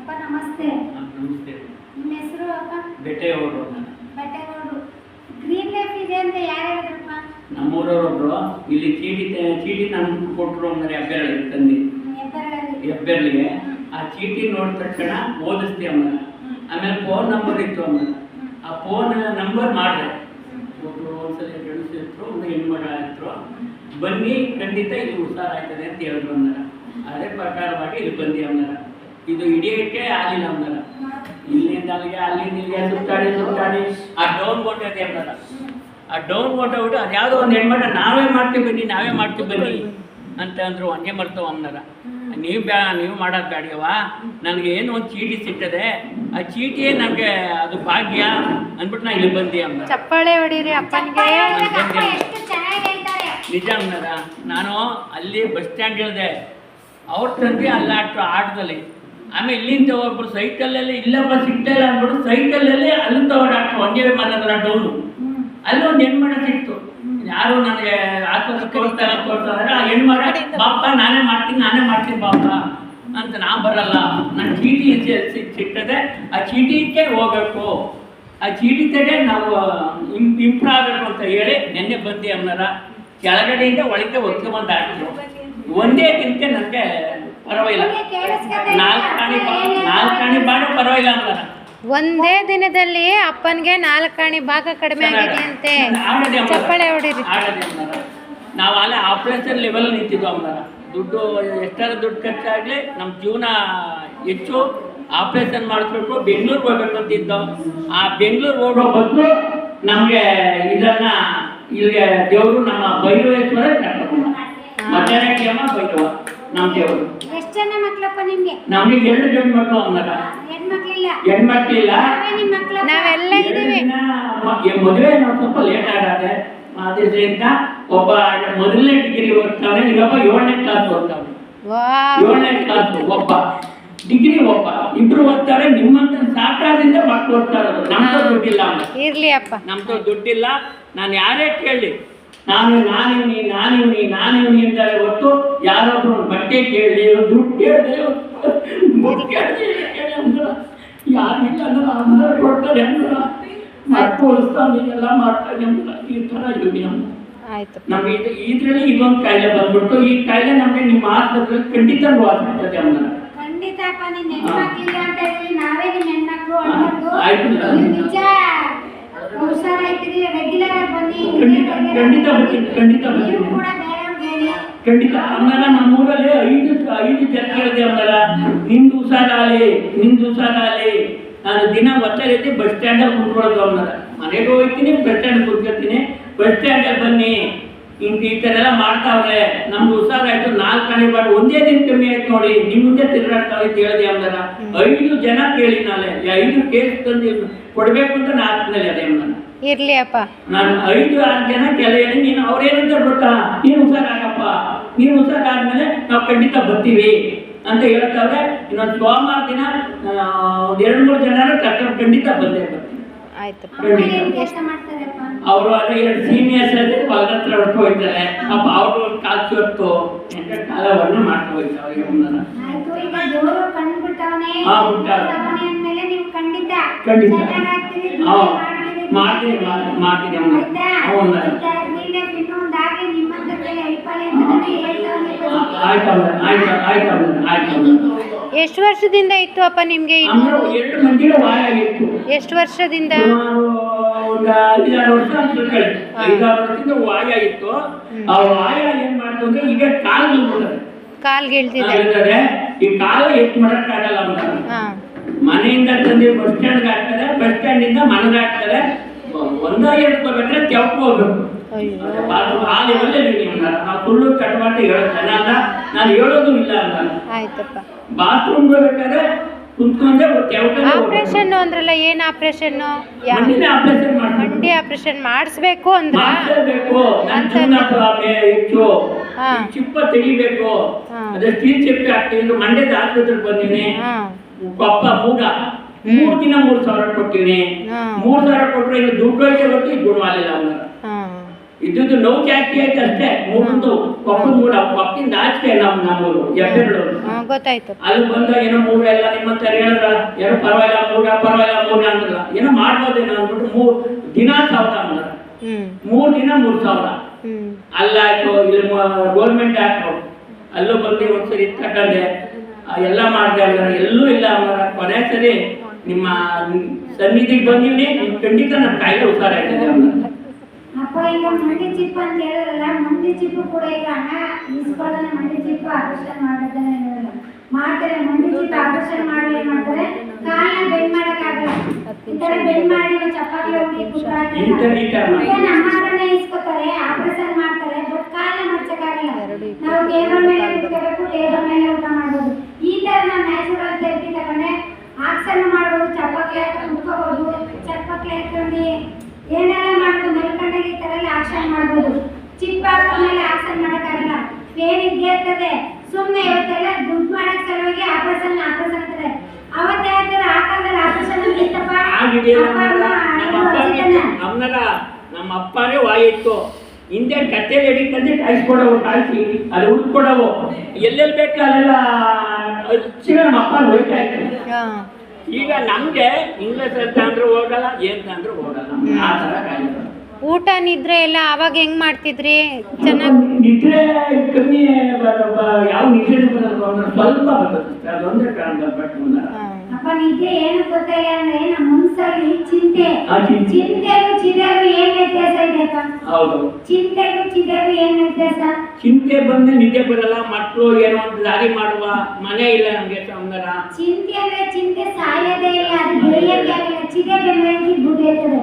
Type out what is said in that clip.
ಅಪ್ಪ ನಮಸ್ತೆ. ನಮಸ್ತೆ. ನಿಮ್ಮ ಹೆಸರು ಅಪ್ಪ? ಬೆಟ್ಟೆಯವರು. ಬೆಟ್ಟೆಗೌಡರು. ಗ್ರೀನ್ ಲೈಫ್ ಇದೆ ಅಂತ ಯಾರು ಹೇಳಿದ್ರಪ್ಪ? ನಮ್ಮೂರವರೊಬ್ರು ಇಲ್ಲಿ ಚೀಟಿ ನಮ್ಗೆ ಕೊಟ್ಟರು ಅಂದರೆ ಹೆಬ್ಬೆರಳಿಗೆ ಹೆಬ್ಬೆರಳಿಗೆ ಆ ಚೀಟಿ ನೋಡಿದ ತಕ್ಷಣ ಓದಿಸ್ತೀವಿ ಅಮ್ಮ. ಆಮೇಲೆ ಫೋನ್ ನಂಬರ್ ಇತ್ತು ಅಮ್ಮ. ಆ ಫೋನ್ ನಂಬರ್ ಮಾಡಿದೆ. ಒಬ್ಬರು ಒಂದ್ಸಲ ಗಂಡಸರು ಇದ್ರು, ಒಂದು ಹೆಣ್ಮಗ ಇದ್ರು. ಬನ್ನಿ, ಖಂಡಿತ ಇಲ್ಲಿ ಹುಷಾರಾಗ್ತದೆ ಅಂತ ಹೇಳಿದ್ರು ಅನ್ನಾರ. ಅದೇ ಪ್ರಕಾರವಾಗಿ ಇಲ್ಲಿ ಬಂದಿ ಅನ್ನಾರ. ಇದು ಹಿಡಿಯೋಕ್ಕೆ ಆಗಲಿಲ್ಲ ಅನ್ನಾರ. ಇಲ್ಲಿಂದ ಅಲ್ಲಿಂದ ಸುತ್ತಾಡಿ ಆ ಡೌನ್ ಕೊಟ್ಟೈತೆ ಅನ್ನಾರ. ಆ ಡೌನ್ ಕೊಟ್ಟಬಿಟ್ಟು ಅದು ಯಾವುದೋ ಒಂದು ಹೆಣ್ಮಗ ನಾವೇ ಮಾಡ್ತೀವಿ ಬನ್ನಿ ಅಂತ ಅಂದರು. ಹಂಗೆ ಮಾಡ್ತಾವ ಅನ್ನಾರ. ನೀವು ಮಾಡೋದು ಬೇಡವ, ನನಗೆ ಏನು ಒಂದು ಚೀಟಿ ಸಿಗ್ತದೆ, ಆ ಚೀಟಿಯೇ ನನಗೆ ಅದು ಭಾಗ್ಯ ಅಂದ್ಬಿಟ್ಟು ನಾ ಇಲ್ಲಿ ಬಂದಿ ಅಮ್ಮ. ಚಪ್ಪಾಳೆ ಹೊಡೀರಿ ಅಪ್ಪನಿಗೆ. ನಿಜ ಅನ್ನಾರ. ನಾನು ಅಲ್ಲಿ ಬಸ್ ಸ್ಟ್ಯಾಂಡ್ ಇಳಿದೆ, ಅವ್ರ ತಂದೆ ಅಲ್ಲ ಆಟದಲ್ಲಿ. ಆಮೇಲೆ ಇಲ್ಲಿಂದ ಒಬ್ಬರು ಸೈಕಲಲ್ಲಿ ಇಲ್ಲಪ್ಪ ಸಿಗ್ತಾಯಿಲ್ಲ ಅಂದ್ಬಿಟ್ಟು ಸೈಕಲಲ್ಲಿ ಅಲ್ಲಿಂದ ಡಾಕ್ಟ್ರು ಒಂದೇ ಮರದಲ್ಲ ಡೌನು, ಅಲ್ಲಿ ಒಂದು ಹೆಣ್ಮಗ ಸಿಕ್ತು. ಯಾರು ನನಗೆ ಆಸ್ಪತ್ರೆ ತೋರಿಸ್ತಾರೆ ಆ ಹೆಣ್ಮಗ, ಬಾಪ ನಾನೇ ಮಾಡ್ತೀನಿ ಬಾಪ ಅಂತ. ನಾ ಬರಲ್ಲ, ನನ್ನ ಚೀಟಿ ಸಿಗ್ತದೆ, ಆ ಚೀಟಿಗೆ ಹೋಗ್ಬೇಕು, ಆ ಚೀಟಿ ತೆಗೆ ನಾವು ಇಂಪ್ರೂವ್ ಆಗಬೇಕು ಅಂತ ಹೇಳಿ ನೆನ್ನೆ ಬಂದಿ ಅನ್ನಾರ. ಕೆಳಗಡೆಯಿಂದ ಒಳಗೆ ಒತ್ಕೊಂಬಂದು ಹಾಕಿದ್ರು. ಒಂದೇ ದಿನಕ್ಕೆ ನನಗೆ ಪರವಾಗಿಲ್ಲ, ನಾಲ್ಕಾಣಿ ಬಾಡ ಪರವಾಗಿಲ್ಲ ಅನ್ನಾರ. ಒಂದೇ ದಿನದಲ್ಲಿ ಅಪ್ಪನಿಗೆ 4 ಆಣಿ ಭಾಗ ಕಡಿಮೆ ಆಗಿದೆ ಅಂತೆ. ಚಪ್ಪಾಳೆ ಹೊಡೀರಿ. ನಾವು ಅಲ್ಲೇ ಆಪರೇಷನ್ ಲೆವೆಲ್ ನಿಂತಿದ್ವು ಅನ್ನಾರ. ದುಡ್ಡು ಎಷ್ಟಾರ ದುಡ್ಡು ಖರ್ಚಾಗಲಿ ನಮ್ಮ ಜೀವನ ಹೆಚ್ಚು, ಆಪರೇಷನ್ ಮಾಡಿಸ್ಬೇಕು, ಬೆಂಗಳೂರಿಗೆ ಹೋಗ್ಬೇಕು ಅಂತಿದ್ದೋ. ಆ ಬೆಂಗಳೂರು ಹೋಗೋ ಬದಲು ನಮಗೆ ಇದನ್ನ ಇಲ್ಲಿಗೆ ದೇವರು ನಮ್ಮ ಭೈರವೇಶ್ವರ ಕರ್ಕೊಂಡು ಮಧ್ಯಾಹ್ನಕ್ಕೆ ಅಮ್ಮ ಭೈರವ ನಮ್ಮ ದೇವರು. ಎಷ್ಟು ಜನ ಮಕ್ಕಳಪ್ಪ ನಿಮ್ಗೆ? ನಮಗೆ 2 ಗಂಡು ಮಕ್ಕಳು ಅನ್ನಾರ. ಹೆಣ್ಮಕ್ಳಿಲ್ಲ. ನಾವೆಲ್ಲ ಇದೀವಿ. ಮದುವೆ ನಾವು ಸ್ವಲ್ಪ ಲೇಟ್ ಆಗದೆ ಅದರಿಂದ ಒಬ್ಬ ಮೊದಲನೇ ಡಿಗ್ರಿ ಓದ್ತಾನೆ, ಇನ್ನೊಬ್ಬ 7ನೇ ಕ್ಲಾಸ್ ಓದ್ತಾನೆ. 7ನೇ ಕ್ಲಾಸ್ ಒಬ್ಬ ಡಿಗ್ರಿ, ಒಬ್ಬ ಇಬ್ರು ಓದ್ತಾರೆ. ನಿಮ್ಮಂತ ಸಾಕಾದ್ರಿಂದ ಮಕ್ಕಳು ಓದ್ತಾರೆ. ನಮ್ದು ದುಡ್ಡಿಲ್ಲ ಇರ್ಲಿ ಅಪ್ಪ, ನಮ್ದು ದುಡ್ಡಿಲ್ಲ. ನಾನು ಯಾರೇ ಕೇಳಿ ನಾನಿವ್ನಿ ಅಂತಾರೆ ಹೊತ್ತು ಯಾರೊಬ್ರು ಬಟ್ಟೆ ಕೇಳಿ ದುಡ್ಡು ಕೇಳಿದೆ ಯಾರಿಲ್ಲ ಅಂದ್ರೆ అందరూ ಕೊಡ್ತಾರೆ ಅಂದ್ರೆ ಮಾಡ್ಕೊಳಿಸ್ತಾನೆಲ್ಲ ಮಾಡ್ತಾರೆ ಅಂದ್ರೆ ಈ ಥರ ಇವ್ನಿ ಅಂತ. ನಮಗೆ ಇದರಲ್ಲಿ ಇದೊಂದು ಕಾಯಿಲೆ ಬಂದ್ಬಿಟ್ಟು, ಈ ಕಾಯಿಲೆ ನಮಗೆ ನಿಮ್ಮ ಆಸ್ಪತ್ರೆಯಲ್ಲಿ ಖಂಡಿತ ವಾಸಿಸ್ತದೆ ಅನ್ನ. ಖಂಡಿತಪ್ಪ, ನಿನ್ನ ಹೆಣ್ಮಕ್ಳಿಲ್ಲ ಅಂತ ಹೇಳಿ ನಾವೇ ನಿಮ್ಮ ಹೆಣ್ಮಕ್ಳು ಅನ್ನೋದು ನಿಜ. ಹುಷಾರಾಯ್ತೀರಿ, ರೆಗ್ಯುಲರ್ ಆಗಿ ಬನ್ನಿ. ಖಂಡಿತ ಅಮ್ಮನ. ನಮ್ಮೂರಲ್ಲಿ 5 ಜನಗಳಿದೆ ಅಮ್ಮರ. ನಿಂದು ಹುಷಾರಾಗಲಿ. ನಾನು ದಿನ ಒತ್ತಡೈತಿ ಬಸ್ ಸ್ಟ್ಯಾಂಡಲ್ಲಿ ಕುಂತ್ಕೊಳ್ಳೋದು ಅಮ್ಮರ. ಮನೆಗೆ ಹೋಗ್ತೀನಿ, ಬಸ್ ಸ್ಟ್ಯಾಂಡ್ ಕುಂತ್ಕೊತೀನಿ. ಬಸ್ ಸ್ಟ್ಯಾಂಡಲ್ಲಿ ಬನ್ನಿ, ಈ ಥರ ಎಲ್ಲ ಮಾಡ್ತಾವ್ರೆ. ನಮ್ಗೆ ಹುಷಾರಾಯ್ತು, 4 ಆಣಿ ಬಾಡಿ ಒಂದೇ ದಿನ ಕಮ್ಮಿ ಆಯ್ತು ನೋಡಿ, ನಿಮ್ಮ ಮುಂದೆ ತಿರುಗಾಡ್ತಾವೆ ಅಂತ ಹೇಳಿದೆ ಅಮ್ಮರ. 5 ಜನ ಕೇಳಿ ನಾಳೆ 5 ಕೇಸ್ ತಂದು ಕೊಡ್ಬೇಕು ಅಂತ ನಾ ಹಾಕ್ತಿನಲ್ಲಿ ಅದೇ ಅಮ್ಮನ. ಇರ್ಲಿ ಅಪ್ಪ, ನಾನು 5-6 ಜನ ಕೆಲ ಹೇಳಿ, ನೀನು ಅವ್ರೇನಂತ ಗೊತ್ತಾ, ನೀನು ಹುಷಾರಾಗಪ್ಪ, ನೀನು ಹುಷಾರಾದ್ಮೇಲೆ ನಾವು ಖಂಡಿತ ಬರ್ತೀವಿ ಅಂತ ಹೇಳ್ತಾವ್ರೆ. ಇನ್ನೊಂದು ಸೋಮವಾರ ದಿನ 2-3 ಜನ ಕರ್ಕೊಂಡು ಖಂಡಿತ ಬಂದೇ ಬರ್ತೀನಿ. ಆಯ್ತಪ್ಪ. ಅವರು ಅದೇ 2 ಸೀನಿಯರ್ಸ್ ಅದೇ ಹೊಲದ ಹತ್ರ ಹೊಡ್ಕೊ ಹೋಗ್ತಾರೆ. ಪಾಪ ಅವರು ಒಂದು ಕಾಲು ಚೊತ್ತು ಕಾಲವನ್ನು ಮಾಡ್ಕೊ ಹೋಗ್ತಾರೆ ಅವ್ರಿಗೆ ಮುಂದನ. ಮಾಡ್ತೀನಿ ಅಮ್ಮ. ಎಷ್ಟು ವರ್ಷದಿಂದ ಇತ್ತು ಅಪ್ಪ ನಿಮ್ಗೆ? 2 ಮಂದಿಗೆ ವಾಯ ಆಗಿತ್ತು. ಎಷ್ಟು ವರ್ಷದಿಂದ? 5-6 ವರ್ಷ ಅನ್ಸುತ್ತೆ. 5-6 ವರ್ಷದಿಂದ ವಾಯ ಆಗಿತ್ತು. ಆ ವಾಯ ಏನ್ ಮಾಡ್ತು ಅಂದ್ರೆ ಈಗ ಕಾಲ್ಗೆ ಹೇಳ್ತಿದ್ದಾರೆ. ಈ ಕಾಲ ಎಷ್ಟು ಮಾಡಕ್ಕಾಗಲ್ಲ ಅಂತ ಮನೆಯಿಂದ ತಂದು ಬಸ್ ಸ್ಟ್ಯಾಂಡ್ಗೆ ಹಾಕ್ತಾರೆ, ಬಸ್ ಸ್ಟ್ಯಾಂಡ್ ಇಂದ ಮನೆಗೆ ಹಾಕ್ತಾರೆ. 1-2 ಹೋಗ್ಬೇಕಾದ್ರೆ ತೆವಕ್ ಹೋಗ್ಬೇಕು. ಆ ಲೆವೆಲ್ ನಾವು ಸುಳ್ಳು ಚಟವಾಟ ಹೇಳೋ ಜನ ಅಲ್ಲ, ನಾನು ಹೇಳೋದು ಇಲ್ಲ ಅಂತ. ಬಾತ್ರೂಮ್ ಹೋಗ್ಬೇಕಾದ್ರೆ ಕುಂತ್ಕೊಂಡೆ ಆಪರೇಷನ್ ಅಂದ್ರಲ್ಲ, ಏನ್ ಆಪರೇಷನ್? ಮಂಡಿ ಆಪರೇಷನ್ ಮಾಡಿಸ್ಬೇಕು ಅಂದ್ರೆ ಹೆಚ್ಚು ಚಿಪ್ಪ ತೆಗಿಬೇಕು. ಅದೇ ಸ್ಟೀಲ್ ಚಿಪ್ಪೆ ಹಾಕ್ತೀವಿ. ಮಂಡ್ಯದ ಆಸ್ಪತ್ರೆಗೆ ಬಂದೀನಿ. ಕೊಪ್ಪ 3 ದಿನ 3,000 ಕೊಡ್ತೀನಿ. 3,000 ಕೊಟ್ಟರೆ ಇದು ದುಡ್ಡು ಹೋಯ್ತು ಗೊತ್ತು, ಇದು ಗುಣವಾಲಿಲ್ಲ ಅವನ. ಇದ್ದು ನೋವು ಜಾಸ್ತಿ ಆಯ್ತು ಅಷ್ಟೇ. ಮೂರೊಂದು ಕೊಪ್ಪದ ಮೂಡ ಕೊಪ್ಪದಿಂದ ಆಚೆ ನಮ್ಮೂರು ಹೆಬ್ಬೆರಳು ಗೊತ್ತಾಯ್ತು. ಅಲ್ಲಿ ಬಂದ ಏನೋ ಮೂರು ಎಲ್ಲ ನಿಮ್ಮಂತ ಹೇಳಿದ್ರೆ ಪರವಾಗಿಲ್ಲ ಅಂದ್ರಲ್ಲ, ಏನೋ ಮಾಡ್ಬೋದೇನೋ ಅಂದ್ಬಿಟ್ಟು 3 ದಿನ 1000 ಅಂದ್ರ, 3 ದಿನ 3000. ಅಲ್ಲಾಯ್ತು, ಇಲ್ಲಿ ಗೌರ್ಮೆಂಟ್ ಹಾಕು, ಅಲ್ಲೂ ಬಂದು ಒಂದ್ಸರಿ ತಗೊಂಡೆ, ಎಲ್ಲ ಮಾಡಿದೆ ಅಂದ್ರೆ ಎಲ್ಲೂ ಇಲ್ಲ ಅಂದ್ರೆ ಕೊನೆ ಸರಿ ನಿಮ್ಮ ಸನ್ನಿಧಿಗೆ ಬಂದಿವಿ, ನಿಮ್ ಖಂಡಿತ ನನ್ನ ಕಾಯಿಲೆ ಹುಷಾರಾಯ್ತದೆ ಅಂದ್ರೆ. ಅಪ್ಪ ಈಗ ಮಂಡಿ ಚಿಪ್ಪು ಅಂತ ಹೇಳಿದ್ರಲ್ಲ, ಮಂಡಿ ಚಿಪ್ಪು ಕೂಡ ಈಗ ಹಣ ಇಸ್ಕೊಳ್ಳೋದನ್ನ ಮಂಡಿ ಚಿಪ್ಪು ಆಪರೇಷನ್ ಮಾಡೋದನ್ನ ಹೇಳಲ್ಲ, ಮಾಡ್ತಾರೆ. ಮಂಡಿ ಚಿಪ್ಪು ಆಪರೇಷನ್ ಮಾಡಲಿ ಮಾಡ್ತಾರೆ, ಕಾಲನ್ನ ಬೆಂಡ್ ಮಾಡಕ್ಕಾಗಲ್ಲ. ಈ ತರ ಬೆಂಡ್ ಮಾಡಿ ಚಪಾತಿ ಹೋಗಿ ನಮ್ಮ ಹತ್ರನೇ ಇಸ್ಕೊತಾರೆ, ಆಪರೇಷನ್ ಮಾಡ್ತಾರೆ, ಬಟ್ ಕಾಲನ್ನ ಮಡ್ಚಕ್ಕಾಗಲ್ಲ. ನಾವು ಟೇಬಲ್ ಮೇಲೆ ಕುತ್ಕೋಬೇಕು, ಟೇಬಲ್ ಮೇಲೆ ಊಟ ಮಾಡ್ಬೋದು. ಈ ತರ ನಾವು ನ್ಯಾಚುರಲ್ ಥೆರಪಿ ತಗೊಂಡೆ ಆಕ್ಸನ್ ಮಾಡ್ಬೋದು, ಚಪಾತಿ ಹಾಕೊಂಡು ಕುತ್ಕೋಬಹುದು, ಚಪಾತಿ ಹಾಕೊಂಡು ಏನೆಲ್ಲ ಮಾಡ್ಬೋದು, ನೆಲ್ಕೊಂಡಾಗ ಈ ತರ ಎಲ್ಲ ಆಕ್ಷನ್ ಮಾಡ್ಬೋದು. ಚಿಕ್ಕ ಹಾಕೊಂಡ್ಮೇಲೆ ಆಕ್ಷನ್ ಮಾಡಕ್ಕಾಗಲ್ಲ, ಪೇನ್ ಇದ್ದೇ ಇರ್ತದೆ. ಸುಮ್ಮನೆ ಇವತ್ತೆಲ್ಲ ದುಡ್ಡು ಮಾಡಕ್ ಸಲುವಾಗಿ ಆಪರೇಷನ್ ಅಂತಾರೆ. ಅವತ್ತೇ ಹೇಳ್ತಾರೆ ಆ ಕಾಲದಲ್ಲಿ ಆಪರೇಷನ್ ಇತ್ತಪ್ಪ. ನಮ್ಮ ಅಪ್ಪನೇ ವಾಯಿತ್ತು, ಹಿಂದೆ ಕಟ್ಟೆಲಿ ಎಡಿತಂದ್ರೆ ಕಾಯಿಸ್ಕೊಡವು, ಕಾಯಿಸಿ ಅದು ಉಳ್ಕೊಡವು, ಎಲ್ಲೆಲ್ಲಿ ಬೇಕು ಅಲ್ಲೆಲ್ಲ ಹಚ್ಚಿನ ನಮ್ಮ ಅಪ್ಪ ಹೋಗ್ತಾ ಇತ್ತು. ಈಗ ನಮ್ಗೆ ಇಂಗ್ಲಿಷ್ ಅಂತ ಅಂದ್ರೆ ಹೋಗಲ್ಲ, ಏನ್ ಅಂದ್ರೆ ಹೋಗಲ್ಲ, ಆ ತರ ಕಾಯಿಲೆ. ಊಟ ನಿದ್ರೆ ಎಲ್ಲ ಅವಾಗ ಹೆಂಗ್ ಮಾಡ್ತಿದ್ರಿ? ಚೆನ್ನಾಗಿ ನಿದ್ರೆ ಕಮ್ಮಿ, ಯಾವ ನಿದ್ರೆ ಬರಲ್ಲ ಅಂದ್ರೆ ಸ್ವಲ್ಪ ಬರ್ತದೆ, ಅದೊಂದೇ ಕಾರಣ. ಅಪ್ಪ ನಿದ್ದೆ ಏನು ಗೊತ್ತಿಲ್ಲ ಅಂದ್ರೆ ನಮ್ಮ ಮನಸ್ಸಲ್ಲಿ ಚಿಂತೆಗೂ ಚಿದೆಗೂ ಏನ್ ವ್ಯತ್ಯಾಸ ಇದೆ ಅಪ್ಪ? ಹೌದು, ಚಿಂತೆಗೂ ಚಿದೆಗೂ ಏನ್ ವ್ಯತ್ಯಾಸ? ಚಿಂತೆ ಬಂದ್ರೆ ನಿದ್ದೆ ಬರಲ್ಲ, ಮಕ್ಕಳು ಏನೋ ಒಂದು ದಾರಿ ಮಾಡುವ, ಮನೆ ಇಲ್ಲ ನಮ್ಗೆ ಸಂಬಂಧ. ಚಿಂತೆ ಅಂದ್ರೆ ಚಿಂತೆ ಸಾಯೋದೇ ಇಲ್ಲ, ಅದು ಬೆಳೆಯಕ್ಕೆ ಆಗಲ್ಲ. ಚಿದೆ ಬೆಳೆಯಕ್ಕೆ ಬುದ್ಧಿ ಇರ್ತದೆ.